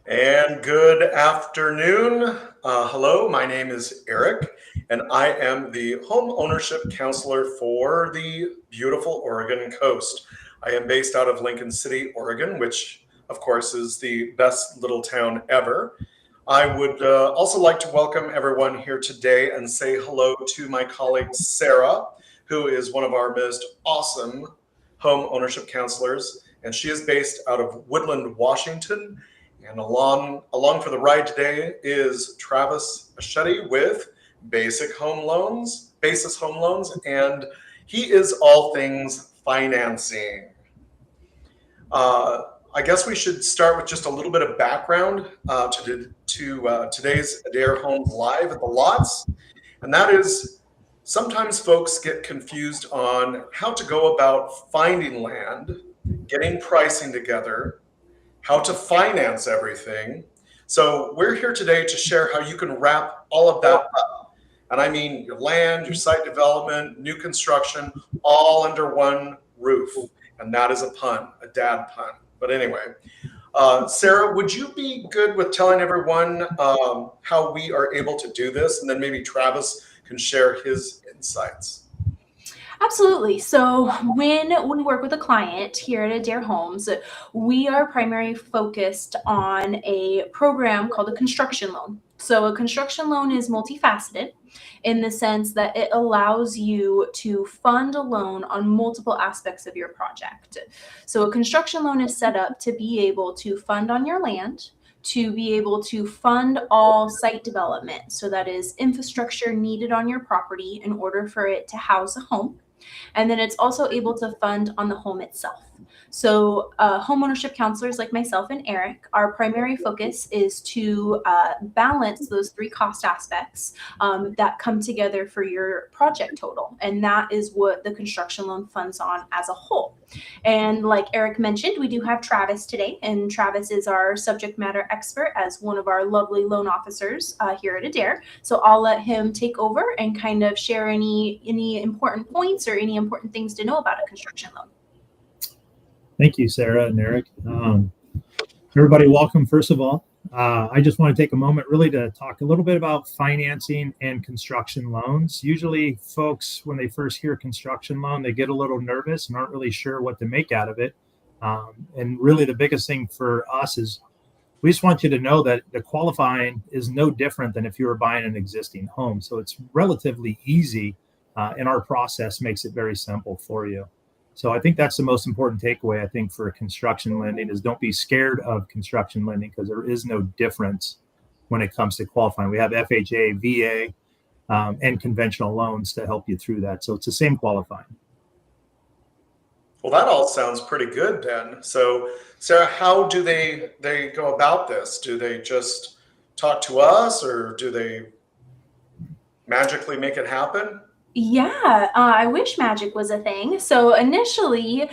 And good afternoon. Hello, my name is Eric, and I am the home ownership counselor for the beautiful Oregon coast. I am based out of Lincoln City, Oregon, which, of course, is the best little town ever. I would also like to welcome everyone here today and say hello to my colleague Sarah, who is one of our most awesome home ownership counselors, and she is based out of Woodland, Washington. And along for the ride today is Travis Achetti with Basis Home Loans, and he is all things financing. I guess we should start with just a little bit of background to today's Adair Homes Live at the Lots, and that is sometimes folks get confused on how to go about finding land, getting pricing together, how to finance everything. So we're here today to share how you can wrap all of that up. And I mean your land, your site development, new construction, all under one roof. And that is a pun, a dad pun. But anyway, Sarah, would you be good with telling everyone how we are able to do this? And then maybe Travis can share his insights. Absolutely. So when we work with a client here at Adair Homes, we are primarily focused on a program called a construction loan. So a construction loan is multifaceted in the sense that it allows you to fund a loan on multiple aspects of your project. So a construction loan is set up to be able to fund on your land, to be able to fund all site development. So that is infrastructure needed on your property in order for it to house a home. And then it's also able to fund on the home itself. So homeownership counselors like myself and Eric, our primary focus is to balance those three cost aspects that come together for your project total. And that is what the construction loan funds on as a whole. And like Eric mentioned, we do have Travis today, and Travis is our subject matter expert as one of our lovely loan officers here at Adair. So I'll let him take over and kind of share any important points or any important things to know about a construction loan. Thank you, Sarah and Eric. Everybody, welcome, first of all. I just want to take a moment really to talk a little bit about financing and construction loans. Usually folks, when they first hear construction loan, they get a little nervous and aren't really sure what to make out of it. And really the biggest thing for us is we just want you to know that the qualifying is no different than if you were buying an existing home. So it's relatively easy, and our process makes it very simple for you. So I think that's the most important takeaway, I think, for construction lending is don't be scared of construction lending because there is no difference when it comes to qualifying. We have FHA, VA, and conventional loans to help you through that. So it's the same qualifying. Well, that all sounds pretty good then. So, Sarah, how do they go about this? Do they just talk to us or do they magically make it happen? Yeah, I wish magic was a thing. So initially,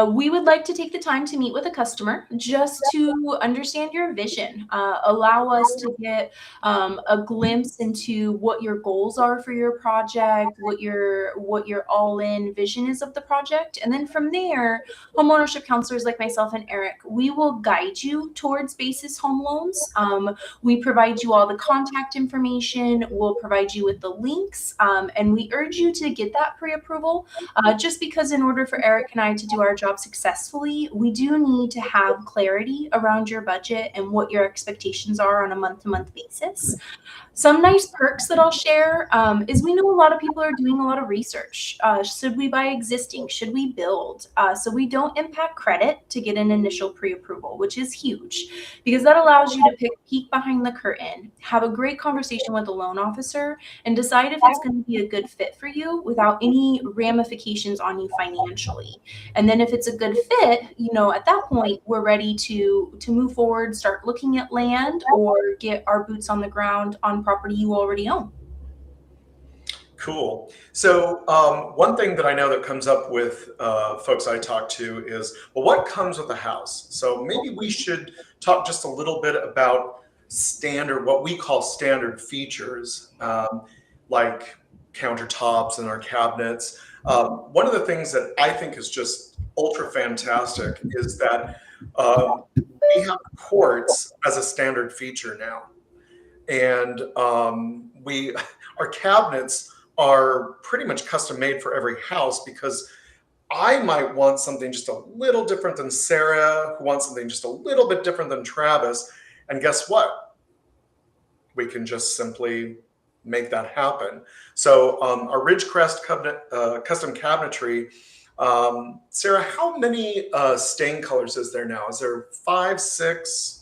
we would like to take the time to meet with a customer just to understand your vision, allow us to get a glimpse into what your goals are for your project, what your all-in vision is of the project, and then from there, homeownership counselors like myself and Eric, we will guide you towards Basis Home Loans. We provide you all the contact information. We'll provide you with the links, and we urge you to get that pre-approval just because in order for Eric and I to do our job successfully, we do need to have clarity around your budget and what your expectations are on a month-to-month basis. Some nice perks that I'll share is we know a lot of people are doing a lot of research. Should we buy existing? Should we build? So we don't impact credit to get an initial pre-approval, which is huge because that allows you to peek behind the curtain, have a great conversation with a loan officer, and decide if it's going to be a good fit for you without any ramifications on you financially. And then if it's a good fit, at that point, we're ready to move forward, start looking at land or get our boots on the ground on property you already own. Cool. So one thing that I know that comes up with folks I talk to is, well, what comes with a house? So maybe we should talk just a little bit about what we call standard features, like countertops and our cabinets. One of the things that I think is just ultra fantastic is that we have quartz as a standard feature now. And our cabinets are pretty much custom made for every house, because I might want something just a little different than Sarah, who wants something just a little bit different than Travis. And guess what? We can just simply make that happen. So our Ridgecrest custom cabinetry, Sarah, how many stain colors is there now? Is there 5, 6?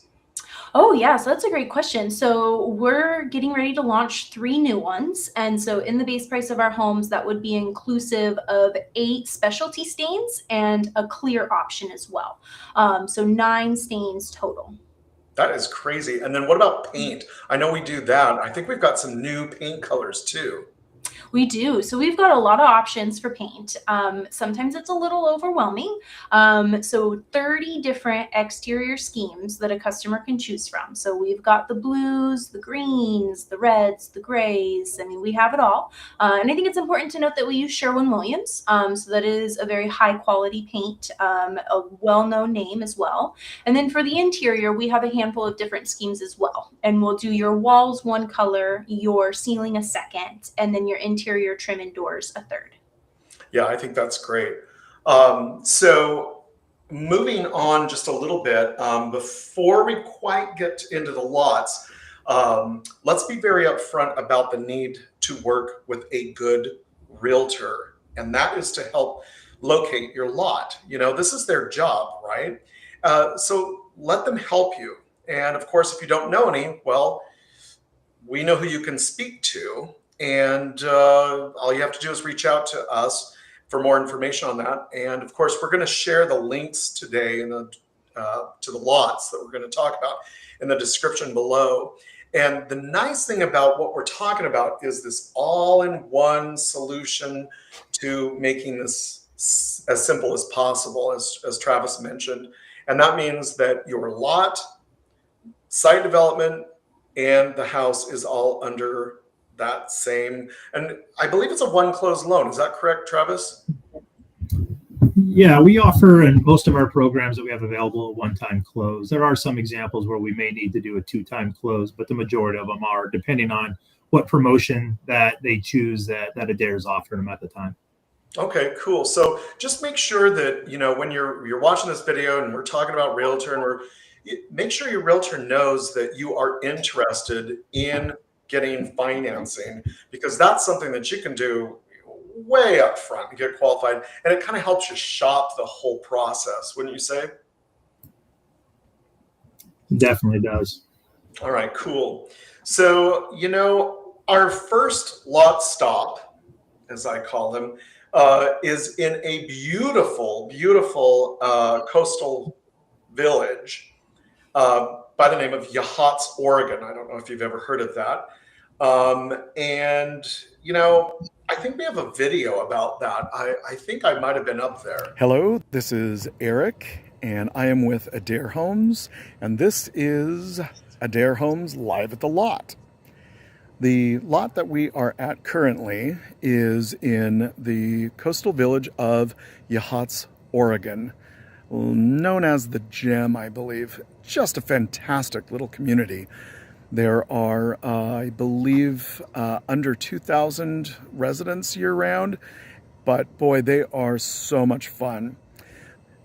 Oh, yeah. So that's a great question. So we're getting ready to launch 3 new ones. And so in the base price of our homes, that would be inclusive of 8 specialty stains and a clear option as well. So 9 stains total. That is crazy. And then what about paint? I know we do that. I think we've got some new paint colors too. We do. So we've got a lot of options for paint. Sometimes it's a little overwhelming. So 30 different exterior schemes that a customer can choose from. So we've got the blues, the greens, the reds, the grays. I mean, we have it all. And I think it's important to note that we use Sherwin-Williams. So that is a very high quality paint, a well-known name as well. And then for the interior, we have a handful of different schemes as well. And we'll do your walls one color, your ceiling a second, and then your interior trim and doors a third. Yeah, I think that's great. So moving on just a little bit, before we quite get into the lots, let's be very upfront about the need to work with a good realtor, and that is to help locate your lot. You know, this is their job, right? So let them help you. And of course, if you don't know any, well, we know who you can speak to. And all you have to do is reach out to us for more information on that. And of course, we're going to share the links today to the lots that we're going to talk about in the description below. And the nice thing about what we're talking about is this all-in-one solution to making this as simple as possible, as Travis mentioned. And that means that your lot, site development, and the house is all under that same, and I believe it's a one closed loan. Is that correct, Travis? Yeah, we offer in most of our programs that we have available a one-time close. There are some examples where we may need to do a 2-time close, but the majority of them are depending on what promotion that they choose that Adair is offering them at the time. Okay, cool. So just make sure that, you know, when you're watching this video and we're talking about realtor, and make sure your realtor knows that you are interested in getting financing, because that's something that you can do way up front and get qualified, and it kind of helps you shop the whole process, wouldn't you say? Definitely does. All right, cool. So, you know, our first lot stop, as I call them, is in a beautiful, beautiful coastal village by the name of Yachats, Oregon. I don't know if you've ever heard of that. And, you know, I think we have a video about that. I think I might have been up there. Hello, this is Eric, and I am with Adair Homes, and this is Adair Homes Live at the Lot. The lot that we are at currently is in the coastal village of Yachats, Oregon, known as the Gem, I believe. Just a fantastic little community. There are, I believe, under 2,000 residents year-round, but boy, they are so much fun.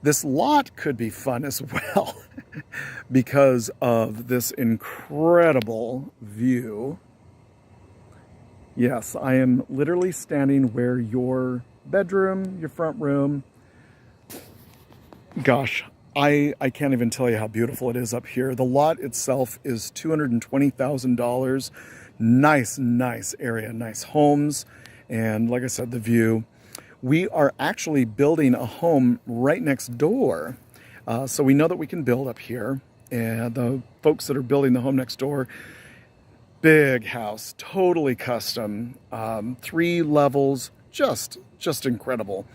This lot could be fun as well because of this incredible view. Yes, I am literally standing where your bedroom, your front room, gosh, I can't even tell you how beautiful it is up here. The lot itself is $220,000. Nice area, nice homes. And like I said, the view. We are actually building a home right next door. So we know that we can build up here. And the folks that are building the home next door, big house, totally custom, 3 levels, just incredible.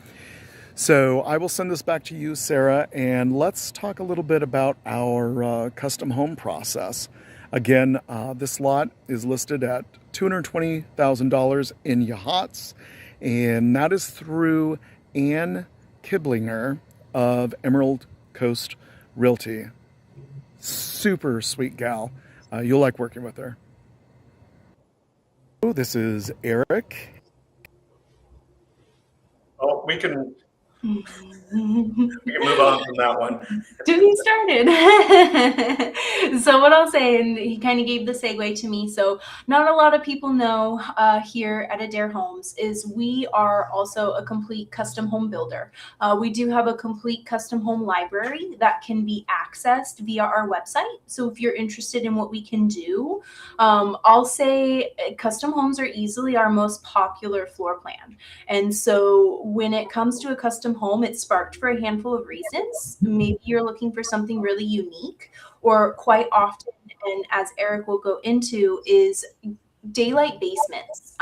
So I will send this back to you, Sarah, and let's talk a little bit about our custom home process. Again, this lot is listed at $220,000 in Yachats, and that is through Ann Kiblinger of Emerald Coast Realty. super sweet gal. You'll like working with her. Oh, this is Eric. Oh, we can move on from that one. To be started. So what I'll say, and he kind of gave the segue to me. So not a lot of people know here at Adair Homes is we are also a complete custom home builder. We do have a complete custom home library that can be accessed via our website. So if you're interested in what we can do, I'll say custom homes are easily our most popular floor plan. And so when it comes to a custom home, it's sparked for a handful of reasons. Maybe you're looking for something really unique, or quite often, and as Eric will go into, is daylight basements.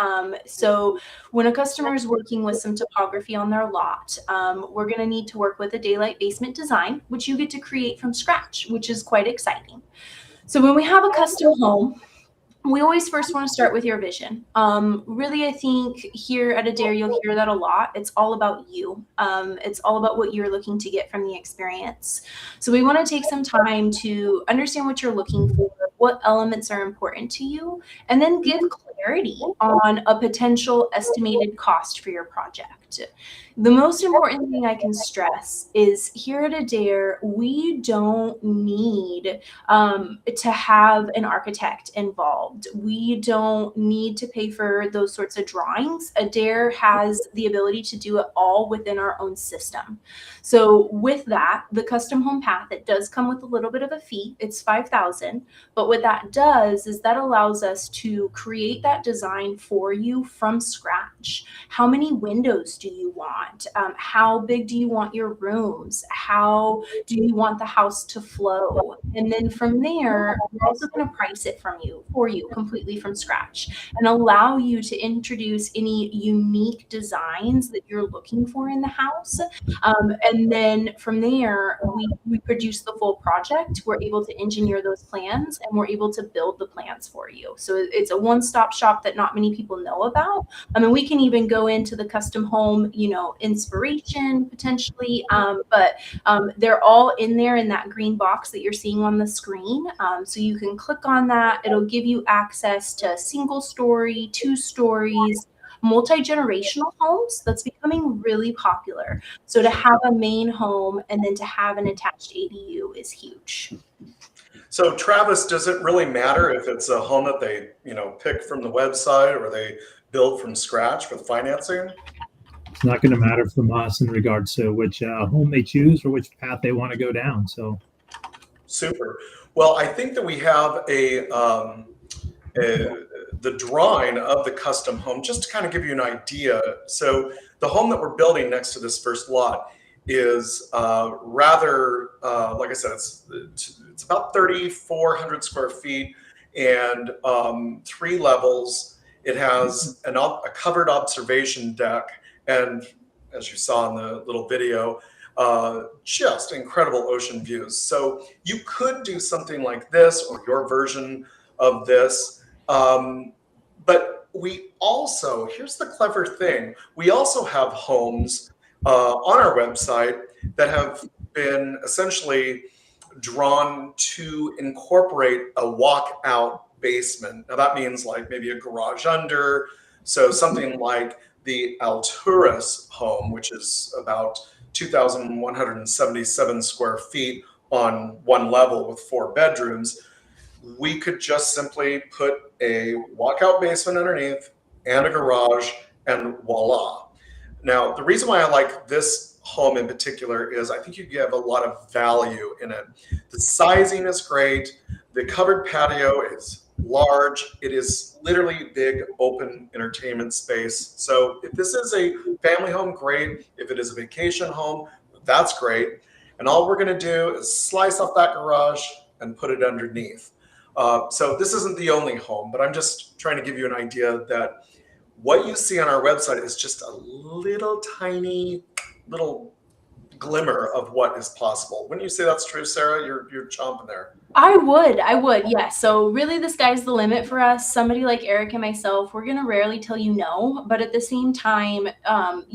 So when a customer is working with some topography on their lot, we're going to need to work with a daylight basement design, which you get to create from scratch, which is quite exciting. So when we have a custom home, we always first want to start with your vision. Really, I think here at Adair, you'll hear that a lot. It's all about you. It's all about what you're looking to get from the experience. So we want to take some time to understand what you're looking for, what elements are important to you, and then give clarity on a potential estimated cost for your project. The most important thing I can stress is here at Adair, we don't need to have an architect involved. We don't need to pay for those sorts of drawings. Adair has the ability to do it all within our own system. So with that, the custom home path, it does come with a little bit of a fee. It's $5,000. But what that does is that allows us to create that design for you from scratch. How many windows do you want? How big do you want your rooms? How do you want the house to flow? And then from there, we're also going to price it for you completely from scratch and allow you to introduce any unique designs that you're looking for in the house. And then from there, we produce the full project. We're able to engineer those plans and we're able to build the plans for you. So it's a one-stop shop that not many people know about. I mean, we can even go into the custom home, inspiration potentially, but they're all in there in that green box that you're seeing on the screen. So you can click on that. It'll give you access to single story, 2 stories, multi-generational homes. That's becoming really popular. So to have a main home and then to have an attached ADU is huge. So Travis, does it really matter if it's a home that they, pick from the website or they build from scratch with financing? It's not going to matter from us in regards to which home they choose or which path they want to go down. So super. Well, I think that we have the drawing of the custom home, just to kind of give you an idea. So the home that we're building next to this first lot is rather, like I said, it's about 3,400 square feet and 3 levels. It has a covered observation deck, and as you saw in the little video, just incredible ocean views. So you could do something like this or your version of this. But we also, here's the clever thing, we also have homes on our website that have been essentially drawn to incorporate a walkout basement. Now that means like maybe a garage under, so something like the Alturas home, which is about 2,177 square feet on 1 level with 4 bedrooms. We could just simply put a walkout basement underneath and a garage and voila. Now, the reason why I like this home in particular is I think you get a lot of value in it. The sizing is great. The covered patio is large. It is literally big open entertainment space. So if this is a family home, great. If it is a vacation home, that's great. And all we're going to do is slice off that garage and put it underneath. So this isn't the only home, but I'm just trying to give you an idea that what you see on our website is just a little tiny little glimmer of what is possible. Wouldn't you say that's true, Sarah? You're chomping there. I would, yes. So really the sky's the limit for us. Somebody like Eric and myself, we're gonna rarely tell you no, but at the same time,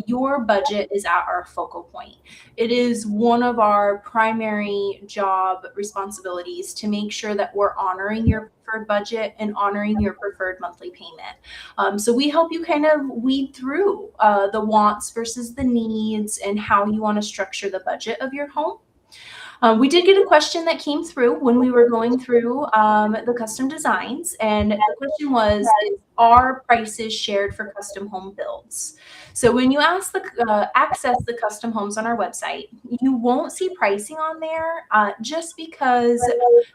your budget is at our focal point. It is one of our primary job responsibilities to make sure that we're honoring your preferred budget and honoring your preferred monthly payment. So we help you kind of weed through the wants versus the needs and how you want to structure the budget of your home. We did get a question that came through when we were going through the custom designs, and the question was, are prices shared for custom home builds? So when you access the custom homes on our website, you won't see pricing on there just because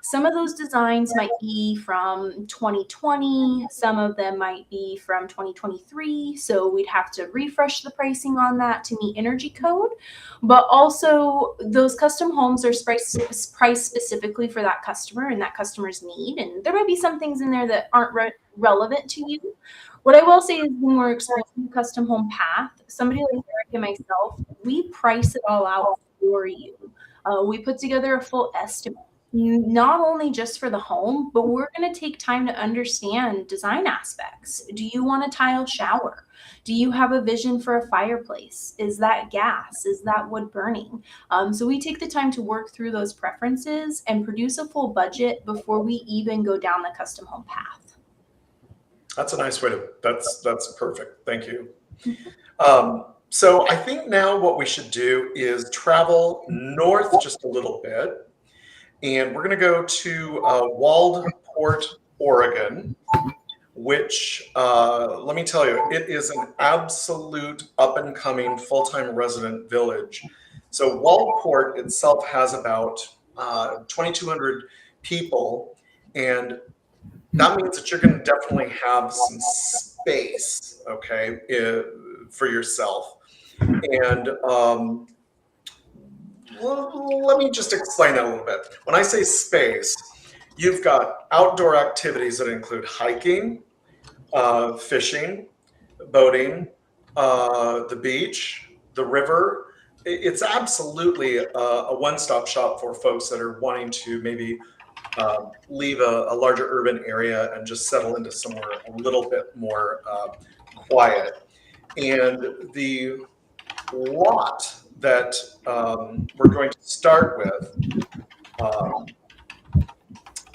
some of those designs might be from 2020, some of them might be from 2023, so we'd have to refresh the pricing on that to meet energy code. But also, those custom homes are priced specifically for that customer and that customer's need. And there might be some things in there that aren't relevant to you. What I will say is, when we're exploring the custom home path, somebody like Eric and myself, we price it all out for you. We put together a full estimate, not only just for the home, but we're going to take time to understand design aspects. Do you want a tile shower? Do you have a vision for a fireplace? Is that gas? Is that wood burning? So we take the time to work through those preferences and produce a full budget before we even go down the custom home path. That's a nice way to, that's perfect. Thank you. So I think now what we should do is travel north just a little bit. And we're going to go to Waldport, Oregon, which, let me tell you, it is an absolute up-and-coming full-time resident village. So Waldport itself has about 2,200 people, and that means that you're going to definitely have some space, okay, for yourself. And let me just explain that a little bit. When I say space, you've got outdoor activities that include hiking, fishing, boating, the beach, the river. It's absolutely a one-stop shop for folks that are wanting to maybe leave a larger urban area and just settle into somewhere a little bit more quiet. And the lot that we're going to start with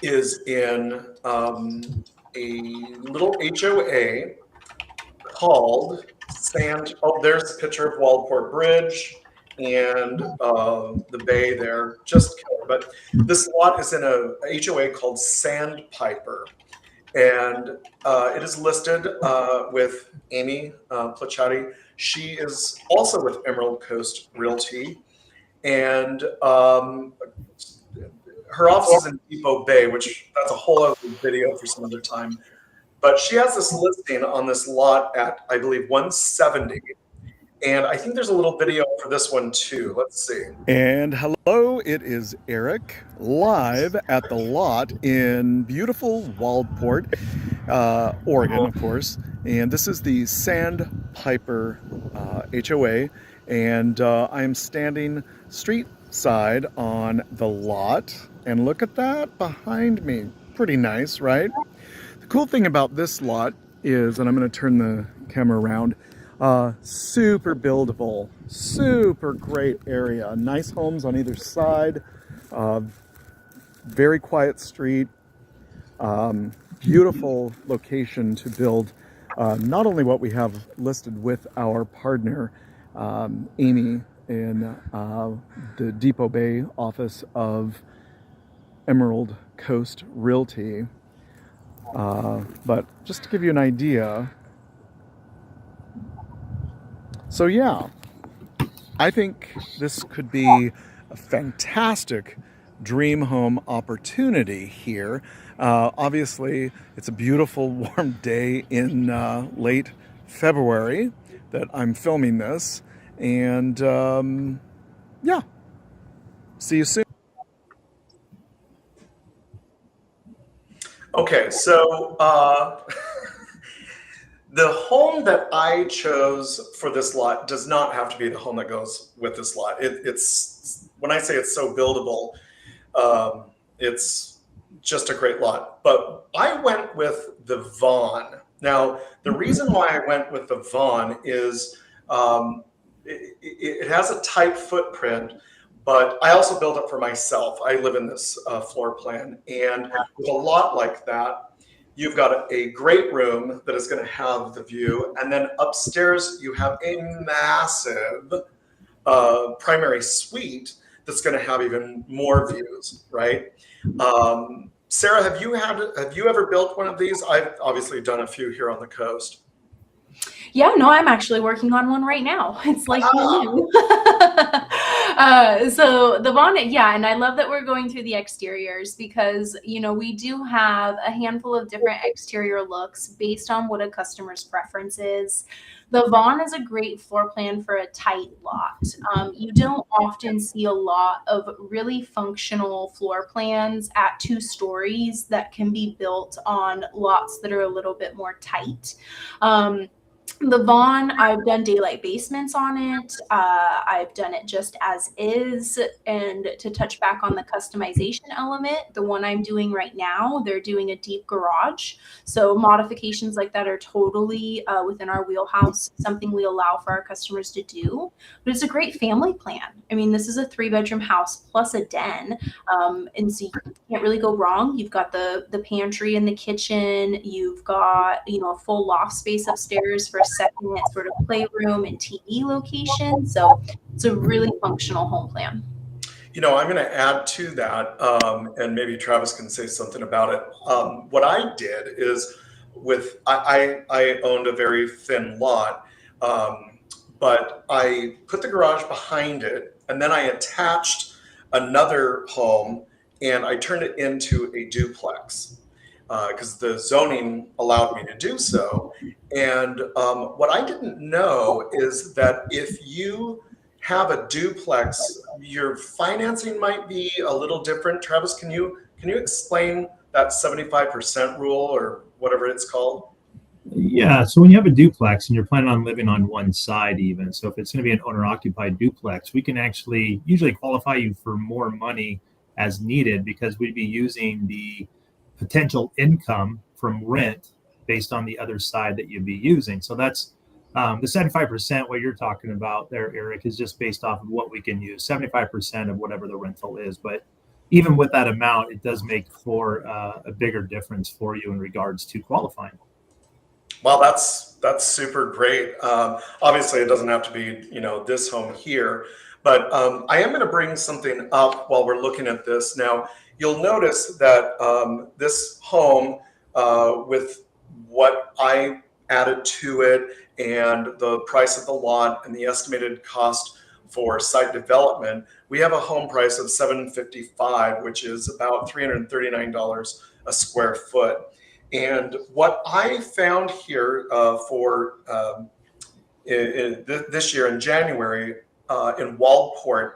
is in a little HOA called Sand. Oh, there's a picture of Waldport Bridge and the bay there, just killer. But this lot is in a HOA called Sandpiper, and it is listed with Amy Plachati. She is also with Emerald Coast Realty, and her office is in Depot Bay, which that's a whole other video for some other time. But she has this listing on this lot at, I believe, 170. And I think there's a little video for this one too. Let's see. And hello, it is Eric, live at the lot in beautiful Waldport, Oregon, of course. And this is the Sandpiper HOA. And I am standing street side on the lot. And look at that behind me. Pretty nice, right? The cool thing about this lot is, and I'm going to turn the camera around, super buildable, super great area, nice homes on either side, very quiet street, beautiful location to build not only what we have listed with our partner, Amy, in the Depot Bay office of Emerald Coast Realty, but just to give you an idea. So yeah, I think this could be a fantastic dream home opportunity here. Obviously, it's a beautiful warm day in late February that I'm filming this. And yeah, see you soon. Okay, so The home that I chose for this lot does not have to be the home that goes with this lot. It's when I say it's so buildable, it's just a great lot. But I went with the Vaughn. Now, the reason why I went with the Vaughn is it has a tight footprint, but I also built it for myself. I live in this floor plan, and with a lot like that, you've got a great room that is going to have the view, and then upstairs you have a massive primary suite that's going to have even more views, right? Sarah, have you ever built one of these? I've obviously done a few here on the coast. Yeah, no, I'm actually working on one right now. It's like new. So the bonnet, yeah, and I love that we're going through the exteriors because, you know, we do have a handful of different exterior looks based on what a customer's preference is. The Vaughn is a great floor plan for a tight lot. You don't often see a lot of really functional floor plans at 2 stories that can be built on lots that are a little bit more tight. The Vaughn, I've done daylight basements on it. I've done it just as is. And to touch back on the customization element, the one I'm doing right now, they're doing a deep garage. So modifications like that are totally within our wheelhouse, something we allow for our customers to do. But it's a great family plan. I mean, this is a 3-bedroom house plus a den. And so you can't really go wrong. You've got the pantry and the kitchen. You've got, you know, a full loft space upstairs for a second sort of playroom and TV location. So it's a really functional home plan. You know, I'm going to add to that, and maybe Travis can say something about it. What I did is I owned a very thin lot, but I put the garage behind it, and then I attached another home, and I turned it into a duplex because the zoning allowed me to do so. And what I didn't know is that if you have a duplex, your financing might be a little different. Travis, can you explain that 75% rule or whatever it's called? Yeah, so when you have a duplex and you're planning on living on one side, even so, if it's going to be an owner-occupied duplex, we can actually usually qualify you for more money as needed because we'd be using the potential income from rent based on the other side that you'd be using. So that's the 75%. What you're talking about there, Eric, is just based off of what we can use. 75% of whatever the rental is, but even with that amount, it does make for a bigger difference for you in regards to qualifying. Well, that's super great. Obviously, it doesn't have to be, you know, this home here, but I am going to bring something up while we're looking at this. Now, you'll notice that this home, with what I added to it and the price of the lot and the estimated cost for site development, we have a home price of $755, which is about $339 a square foot. And what I found here for this year in January in Waldport,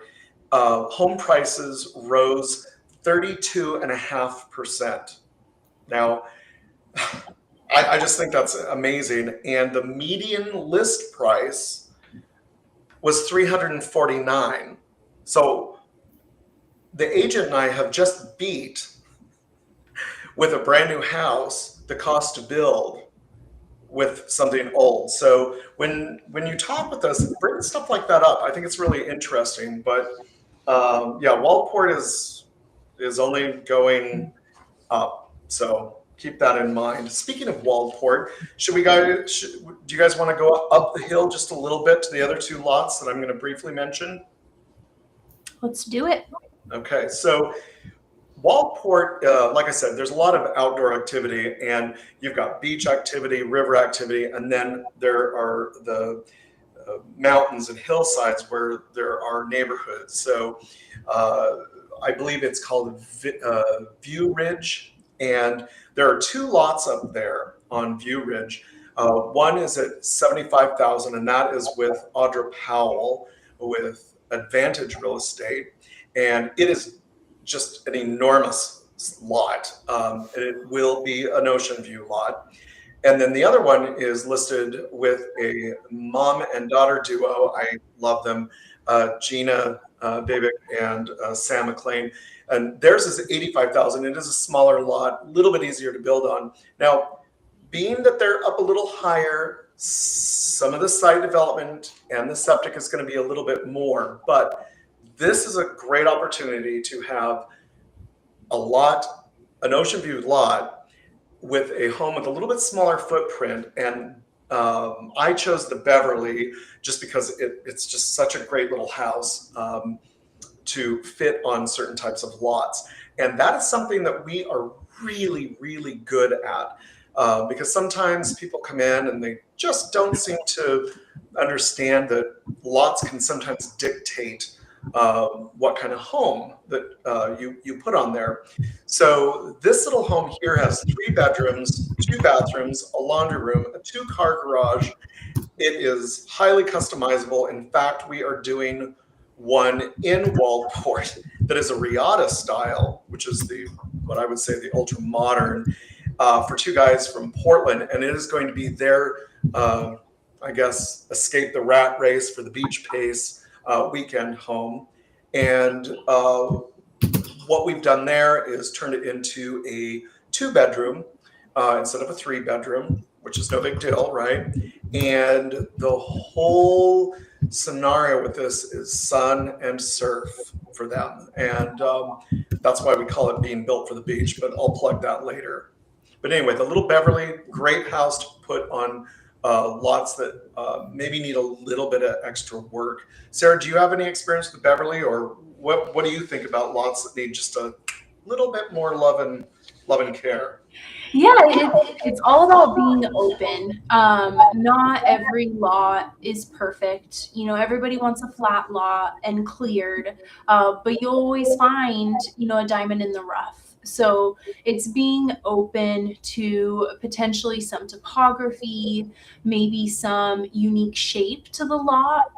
home prices rose 32.5%. Now, I just think that's amazing. And the median list price was $349. So the agent and I have just beat, with a brand new house, the cost to build with something old. So when you talk with us, bring stuff like that up. I think it's really interesting. But yeah, Waldport is only going up. So keep that in mind. Speaking of Waldport, do you guys want to go up the hill just a little bit to the other 2 lots that I'm going to briefly mention? Let's do it. Okay, so Waldport, like I said, there's a lot of outdoor activity, and you've got beach activity, river activity, and then there are the mountains and hillsides where there are neighborhoods. So I believe it's called View Ridge, and there are 2 lots up there on View Ridge. One is at $75,000, and that is with Audra Powell with Advantage Real Estate, and it is just an enormous lot. It will be an ocean view lot. And then the other one is listed with a mom and daughter duo. I love them, Gina Babick and Sam McLean. And theirs is 85,000. It is a smaller lot, a little bit easier to build on. Now, being that they're up a little higher, some of the site development and the septic is going to be a little bit more, but this is a great opportunity to have a lot, an ocean view lot with a home with a little bit smaller footprint. And I chose the Beverly just because it's just such a great little house to fit on certain types of lots. And that is something that we are really, really good at. Because sometimes people come in and they just don't seem to understand that lots can sometimes dictate what kind of home that you put on there. So this little home here has 3 bedrooms, 2 bathrooms, a laundry room, a 2-car garage. It is highly customizable. In fact, we are doing one in Waldport that is a Riata style, which is what I would say the ultra modern. For 2 guys from Portland, and it is going to be their, I guess, escape the rat race for the beach pace weekend home. And what we've done there is turned it into a 2-bedroom instead of a 3-bedroom, which is no big deal, right? And the whole scenario with this is sun and surf for them. And that's why we call it being built for the beach, but I'll plug that later. But anyway, the little Beverly, great house to put on lots that maybe need a little bit of extra work. Sarah, do you have any experience with Beverly, or what do you think about lots that need just a little bit more love and care? Yeah, it's all about being open. Not every lot is perfect. You know, everybody wants a flat lot and cleared, but you'll always find, a diamond in the rough. So it's being open to potentially some topography, maybe some unique shape to the lot,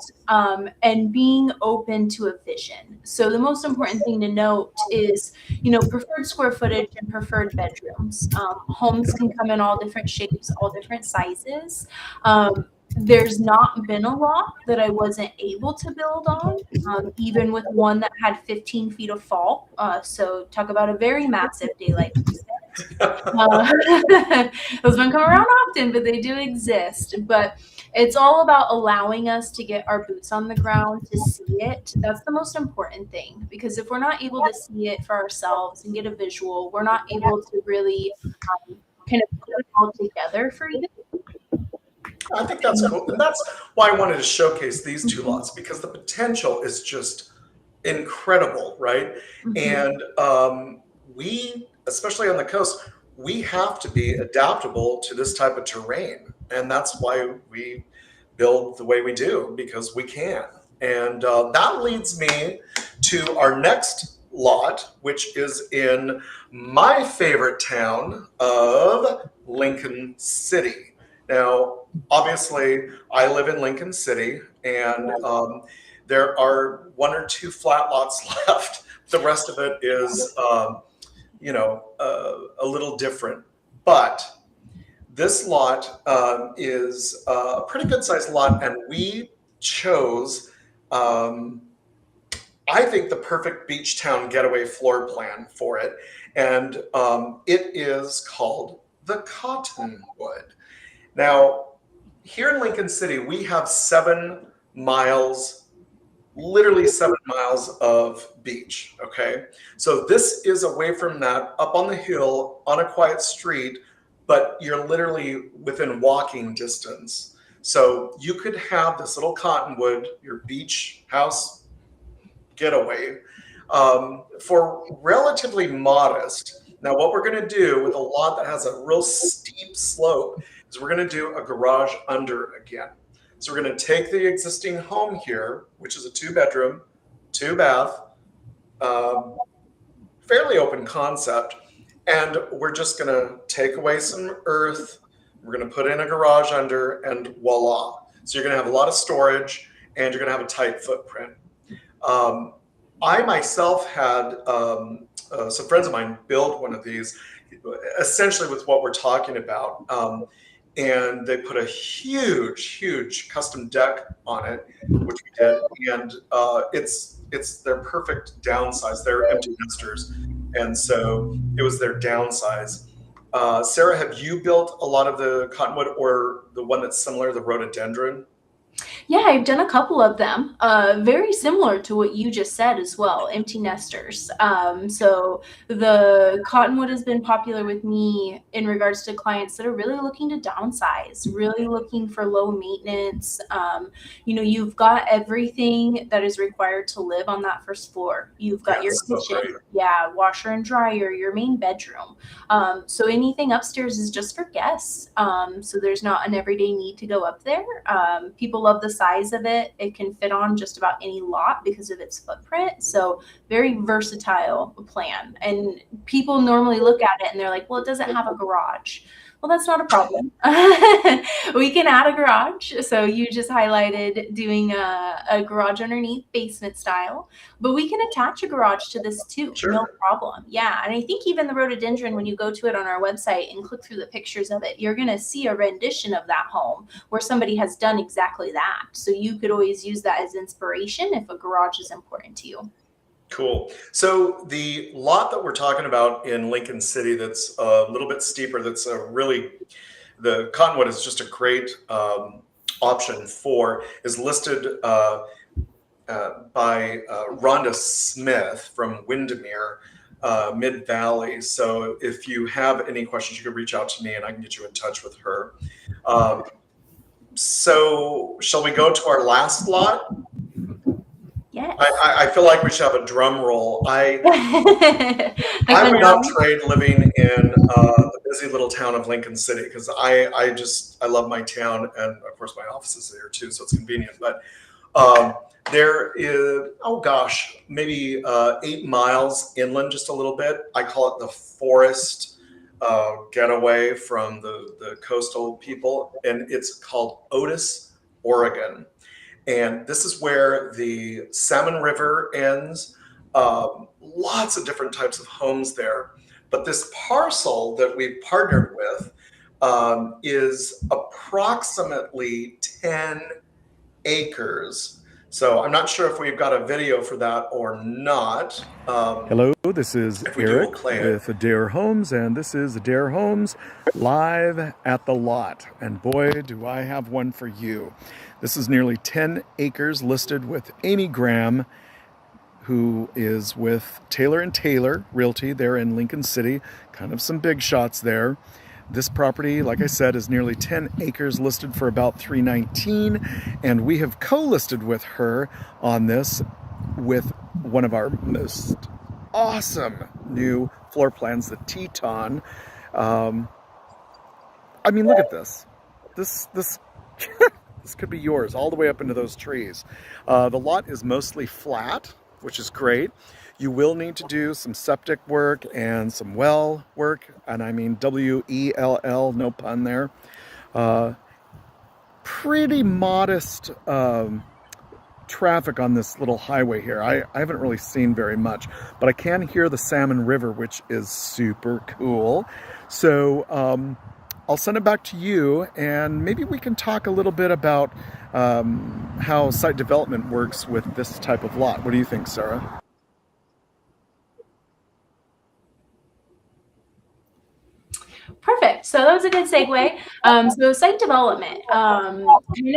and being open to a vision. So the most important thing to note is, preferred square footage and preferred bedrooms. Homes can come in all different shapes, all different sizes. There's not been a lot that I wasn't able to build on, even with one that had 15 feet of fall. So talk about a very massive daylight percent. Those don't come around often, but they do exist. But it's all about allowing us to get our boots on the ground to see it. That's the most important thing, because if we're not able to see it for ourselves and get a visual, we're not able to really kind of put it all together for you. I think that's cool. And that's why I wanted to showcase these 2 lots, because the potential is just incredible, right? And we, especially on the coast, we have to be adaptable to this type of terrain. And that's why we build the way we do, because we can. And that leads me to our next lot, which is in my favorite town of Lincoln City. Now, obviously, I live in Lincoln City, and there are 1 or 2 flat lots left. The rest of it is, a little different. But this lot is a pretty good sized lot, and we chose, I think, the perfect beach town getaway floor plan for it. And it is called the Cottonwood. Now, here in Lincoln City, we have 7 miles, literally 7 miles of beach, okay? So this is away from that, up on the hill, on a quiet street, but you're literally within walking distance. So you could have this little Cottonwood, your beach house getaway, for relatively modest. Now, what we're gonna do with a lot that has a real steep slope is we're going to do a garage under again. So we're going to take the existing home here, which is a 2-bedroom, 2-bath, fairly open concept, and we're just going to take away some earth. We're going to put in a garage under, and voila. So you're going to have a lot of storage, and you're going to have a tight footprint. I myself had some friends of mine build one of these, essentially with what we're talking about. and they put a huge custom deck on it, which we did, and it's their perfect downsize. They're empty nesters, and so it was their downsize. Sarah, have you built a lot of the cottonwood or the one that's similar, the rhododendron? Yeah, I've done a couple of them, very similar to what you just said as well, empty nesters. So the cottonwood has been popular with me in regards to clients that are really looking to downsize, really looking for low maintenance. You've got everything that is required to live on that first floor. You've got your Yes, so kitchen, great. yeah, washer and dryer, your main bedroom. So anything upstairs is just for guests. So there's not an everyday need to go up there. People love the size of it. It can fit on just about any lot because of its footprint. So very versatile plan. And people normally look at it and they're like, well, it doesn't have a garage. Well, that's not a problem. We can add a garage. So you just highlighted doing a garage underneath, basement style, but we can attach a garage to this too. Sure. No problem. Yeah. And I think even the rhododendron, when you go to it on our website and click through the pictures of it, you're going to see a rendition of that home where somebody has done exactly that. So you could always use that as inspiration if a garage is important to you. Cool. So the lot that we're talking about in Lincoln City, that's a little bit steeper, that's the cottonwood is just a great option for, is listed by Rhonda Smith from Windermere, Mid Valley. So if you have any questions, you can reach out to me and I can get you in touch with her. So shall we go to our last lot? Yes. I feel like we should have a drum roll. I would not trade living in the busy little town of Lincoln City, because I love my town, and of course my office is there too, so it's convenient. But there is, oh gosh, maybe 8 miles inland, just a little bit. I call it the forest getaway from the coastal people, and it's called Otis, Oregon. And this is where the Salmon River ends. Lots of different types of homes there. But this parcel that we've partnered with is approximately 10 acres. So I'm not sure if we've got a video for that or not. Hello, this is Eric with Adair Homes, and this is Adair Homes live at the lot. And boy, do I have one for you. This is nearly 10 acres listed with Amy Graham, who is with Taylor & Taylor Realty there in Lincoln City. Kind of some big shots there. This property, like I said, is nearly 10 acres, listed for about $319, and we have co-listed with her on this with one of our most awesome new floor plans, the Teton. I mean, look at this. This this could be yours all the way up into those trees. The lot is mostly flat, which is great. You will need to do some septic work and some well work, and I mean W-E-L-L, no pun there. Pretty modest traffic on this little highway here. I haven't really seen very much, but I can hear the Salmon River, which is super cool. So I'll send it back to you, and maybe we can talk a little bit about how site development works with this type of lot. What do you think, Sarah? Perfect. So that was a good segue. So site development, kind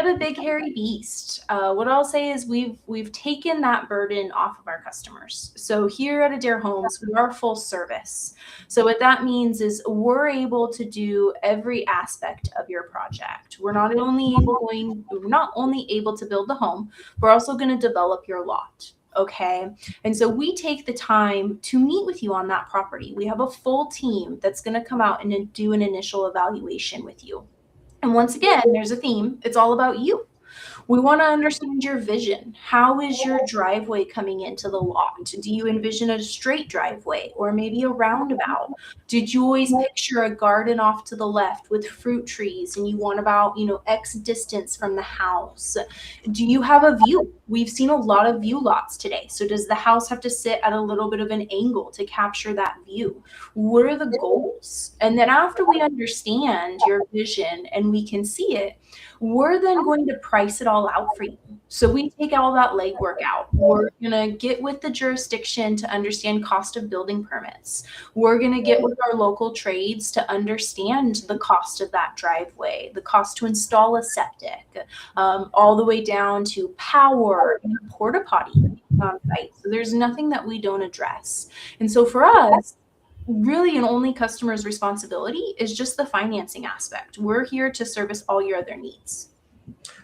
of a big hairy beast. What I'll say is we've taken that burden off of our customers. So here at Adair Homes, we are full service. So what that means is we're able to do every aspect of your project. We're not only able to build the home, we're also going to develop your lot. Okay. And so we take the time to meet with you on that property. We have a full team that's going to come out and do an initial evaluation with you. And once again, there's a theme. It's all about you. We want to understand your vision. How is your driveway coming into the lot? Do you envision a straight driveway or maybe a roundabout? Did you always picture a garden off to the left with fruit trees and you want about, X distance from the house? Do you have a view? We've seen a lot of view lots today. So does the house have to sit at a little bit of an angle to capture that view? What are the goals? And then after we understand your vision and we can see it, we're then going to price it all out for you. So we take all that legwork out. We're going to get with the jurisdiction to understand cost of building permits. We're going to get with our local trades to understand the cost of that driveway, the cost to install a septic, all the way down to power and a porta potty on site. So there's nothing that we don't address. And so for us, really and only customer's responsibility is just the financing aspect. We're here to service all your other needs.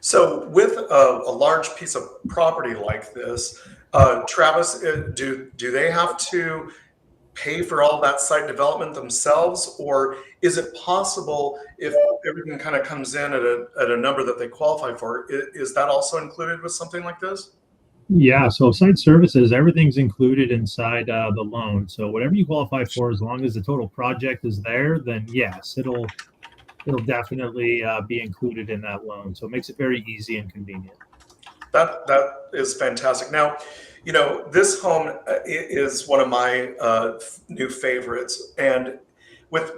So with a large piece of property like this, Travis, do they have to pay for all that site development themselves, or is it possible if everything kind of comes in at a number that they qualify for, is that also included with something like this? Yeah, so site services, everything's included inside the loan. So whatever you qualify for, as long as the total project is there, then yes, it'll definitely be included in that loan. So it makes it very easy and convenient. That is fantastic. Now, this home is one of my new favorites, and with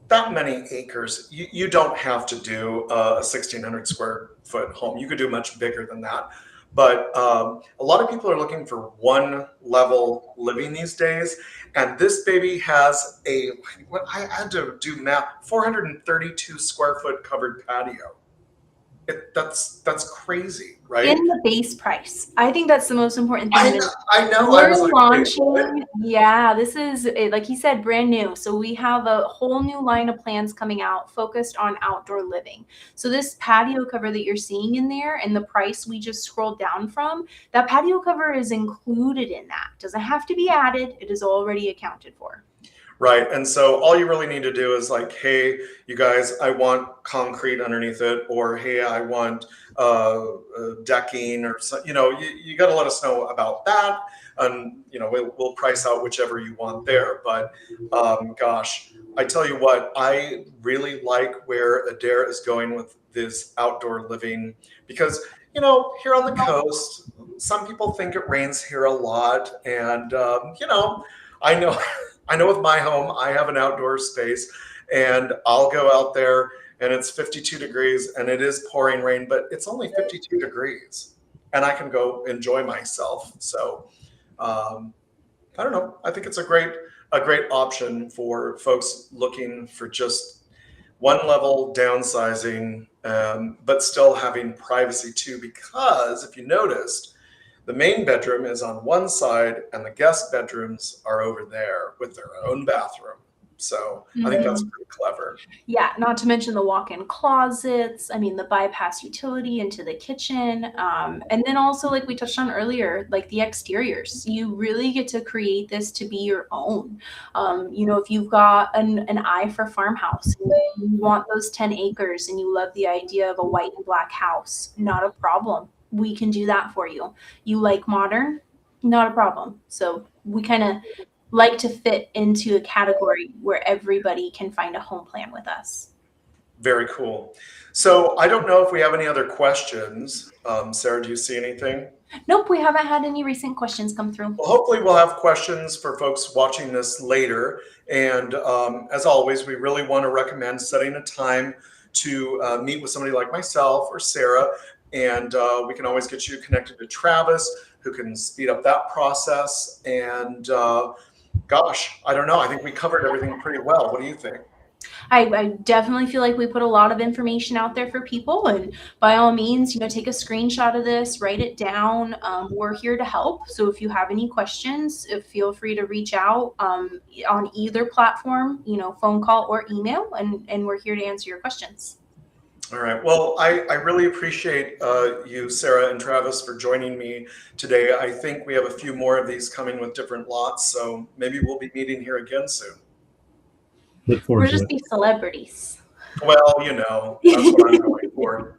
that many acres, you don't have to do a 1,600 square foot home. You could do much bigger than that. But a lot of people are looking for one level living these days. And this baby has I had to do math, 432 square foot covered patio. That's crazy, right? In the base price. I think that's the most important thing. I know. We're I was like, launching. Yeah, this is, like he said, brand new. So we have a whole new line of plans coming out focused on outdoor living. So this patio cover that you're seeing in there and the price we just scrolled down from, that patio cover is included in that. Doesn't have to be added. It is already accounted for. Right. And so all you really need to do is like, hey, you guys, I want concrete underneath it, or hey, I want decking, or so, you got to let us know about that, and we'll price out whichever you want there. But gosh, I tell you what, I really like where Adair is going with this outdoor living, because here on the coast, some people think it rains here a lot, and I know. I know with my home, I have an outdoor space, and I'll go out there and it's 52 degrees and it is pouring rain, but it's only 52 degrees and I can go enjoy myself. So I don't know. I think it's a great option for folks looking for just one level downsizing, but still having privacy too, because if you noticed, the main bedroom is on one side and the guest bedrooms are over there with their own bathroom. So I think that's pretty clever. Yeah, not to mention the walk-in closets. I mean, the bypass utility into the kitchen. And then also, like we touched on earlier, like the exteriors. You really get to create this to be your own. If you've got an eye for farmhouse, and you want those 10 acres and you love the idea of a white and black house, not a problem. We can do that for you. You like modern? Not a problem. So we kind of like to fit into a category where everybody can find a home plan with us. Very cool. So I don't know if we have any other questions. Sarah, do you see anything? Nope, we haven't had any recent questions come through. Well, hopefully we'll have questions for folks watching this later. And as always, we really want to recommend setting a time to meet with somebody like myself or Sarah. And we can always get you connected to Travis, who can speed up that process. And gosh, I don't know. I think we covered everything pretty well. What do you think? I definitely feel like we put a lot of information out there for people. And by all means, take a screenshot of this, write it down. We're here to help. So if you have any questions, feel free to reach out on either platform, phone call or email, and we're here to answer your questions. All right. Well, I really appreciate you, Sarah and Travis, for joining me today. I think we have a few more of these coming with different lots, so maybe we'll be meeting here again soon. Look forward We're to just it. be celebrities. Well, that's what I'm going for.